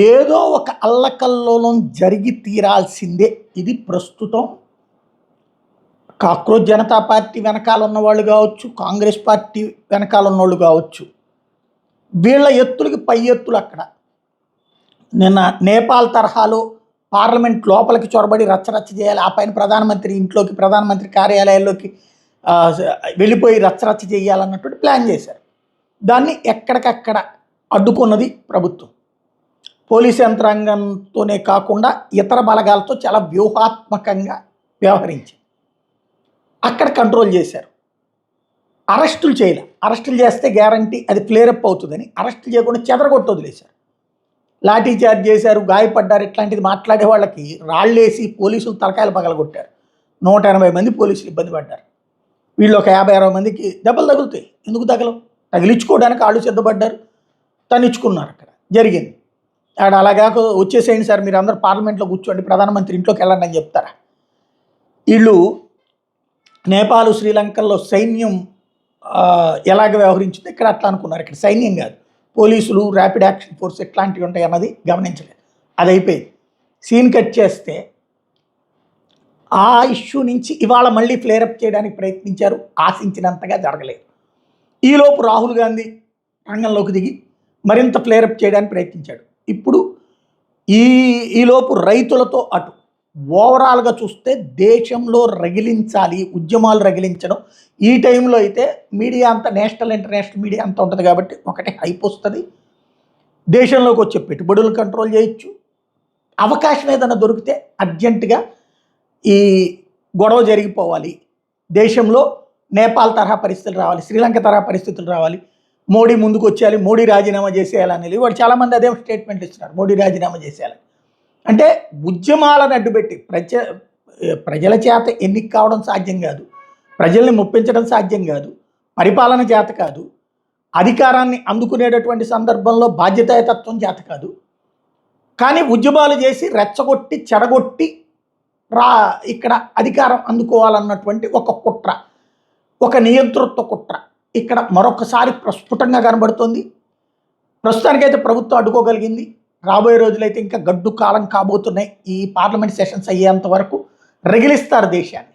ఏదో ఒక అల్లకల్లోలం జరిగి తీరాల్సిందే. ఇది ప్రస్తుతం కాక్రోచ్ జనతా పార్టీ వెనకాల ఉన్నవాళ్ళు కావచ్చు, కాంగ్రెస్ పార్టీ వెనకాల ఉన్నోళ్ళు కావచ్చు. వీళ్ళ ఎత్తులకి పై ఎత్తులు అక్కడ. నిన్న నేపాల్ తరహాలో పార్లమెంట్ లోపలికి చొరబడి రచ్చరచ్చ చేయాలి, ఆ పైన ప్రధానమంత్రి ఇంట్లోకి, ప్రధానమంత్రి కార్యాలయాల్లోకి వెళ్ళిపోయి రచ్చరచ్చ చేయాలన్నటువంటి ప్లాన్ చేశారు. దాన్ని ఎక్కడికక్కడ అడ్డుకున్నది ప్రభుత్వం. పోలీసు యంత్రాంగంతోనే కాకుండా ఇతర బలగాలతో చాలా వ్యూహాత్మకంగా వ్యవహరించింది. అక్కడ కంట్రోల్ చేశారు. అరెస్టులు చేయలే. అరెస్టులు చేస్తే గ్యారంటీ అది ఫ్లేరప్ అవుతుందని అరెస్టులు చేయకుండా చెదరగొట్టి వదిలేశారు. లాఠీ చార్జ్ చేశారు, గాయపడ్డారు. ఇట్లాంటిది మాట్లాడే వాళ్ళకి రాళ్ళేసి పోలీసులు తలకాయలు పగలగొట్టారు. 180 మంది పోలీసులు ఇబ్బంది పడ్డారు. వీళ్ళు ఒక 50-60 మందికి దెబ్బలు తగులుతాయి. ఎందుకు తగలవు? తగిలించుకోవడానికి వాళ్ళు సిద్ధపడ్డారు, తనిచ్చుకున్నారు. అక్కడ జరిగింది. ఆడ అలాగా వచ్చేసేయండి సార్, మీరు అందరూ పార్లమెంట్లో కూర్చోండి, ప్రధానమంత్రి ఇంట్లోకి వెళ్ళండి అని చెప్తారా? వీళ్ళు నేపాల్, శ్రీలంకల్లో సైన్యం ఎలాగ వ్యవహరించిందో ఇక్కడ అట్లా అనుకున్నారు. ఇక్కడ సైన్యం కాదు, పోలీసులు, ర్యాపిడ్ యాక్షన్ ఫోర్స్ ఇట్లాంటివి ఉంటాయి అన్నది గమనించలేదు. అది అయిపోయింది. సీన్ కట్ చేస్తే ఆ ఇష్యూ నుంచి ఇవాళ మళ్ళీ ఫ్లేరప్ చేయడానికి ప్రయత్నించారు. ఆశించినంతగా జరగలేదు. ఈలోపు రాహుల్ గాంధీ రంగంలోకి దిగి మరింత ఫ్లేరప్ చేయడానికి ప్రయత్నించాడు. ఇప్పుడు ఈలోపు రైతులతో అటు ఓవరాల్గా చూస్తే దేశంలో రగిలించాలి, ఉద్యమాలు రగిలించడం. ఈ టైంలో అయితే మీడియా అంతా, నేషనల్ ఇంటర్నేషనల్ మీడియా అంతా ఉంటుంది కాబట్టి ఒకటి హైప్ వస్తుంది. దేశంలోకి వచ్చే పెట్టుబడులు కంట్రోల్ చేయొచ్చు. అవకాశం ఏదైనా దొరికితే అర్జెంటుగా ఈ గొడవ జరిగిపోవాలి, దేశంలో నేపాల్ తరహా పరిస్థితులు రావాలి, శ్రీలంక తరహా పరిస్థితులు రావాలి, మోడీ ముందుకు వచ్చేయాలి, మోడీ రాజీనామా చేసేయాలని వాడు చాలామంది అదే స్టేట్మెంట్ ఇస్తున్నారు, మోడీ రాజీనామా చేసేయాలని. అంటే ఉద్యమాలను అడ్డుపెట్టి ప్రజల చేత ఎన్నిక కావడం సాధ్యం కాదు, ప్రజల్ని మెప్పించడం సాధ్యం కాదు, పరిపాలన చేత కాదు, అధికారాన్ని అందుకునేటటువంటి సందర్భంలో బాధ్యతాయుతత్వం చేత కాదు. కానీ ఉద్యమాలు చేసి రెచ్చగొట్టి చెడగొట్టి ఇక్కడ అధికారం అందుకోవాలన్నటువంటి ఒక కుట్ర, ఒక నియంతృత్వ కుట్ర ఇక్కడ మరొకసారి ప్రస్ఫుటంగా కనబడుతుంది. ప్రస్తుతానికైతే ప్రభుత్వం అడ్డుకోగలిగింది. రాబోయే రోజులైతే ఇంకా గడ్డు కాలం కాబోతున్నాయి. ఈ పార్లమెంట్ సెషన్స్ అయ్యేంత వరకు రగిలిస్తారు దేశాన్ని.